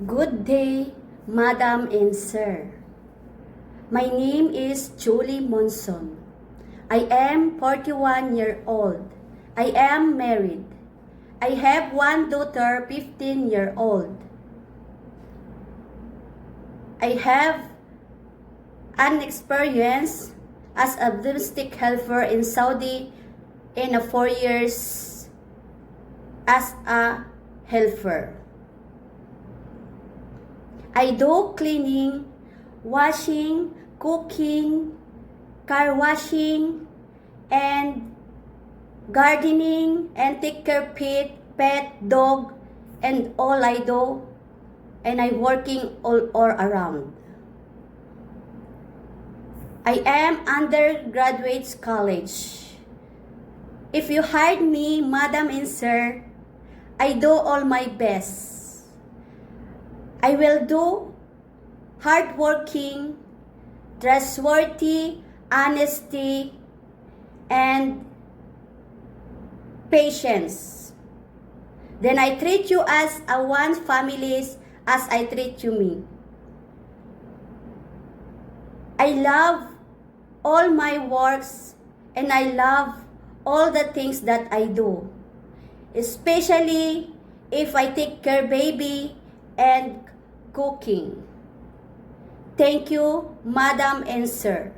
Good day, Madam and Sir. My name is Julie Monson. I am 41 years old. I am married. I have one daughter, 15-year-old. I have an experience as a domestic helper in Saudi in 4 years as a helper. I do cleaning, washing, cooking, car washing, and gardening, and take care of pet, dog, and all I do, and I'm working all around. I am undergraduate college. If you hired me, Madam and Sir, I do all my best. I will do hardworking, trustworthy, honesty, and patience. Then I treat you as a one family as I treat you me. I love all my works and I love all the things that I do. Especially if I take care baby and cooking. Thank you, Madam and Sir.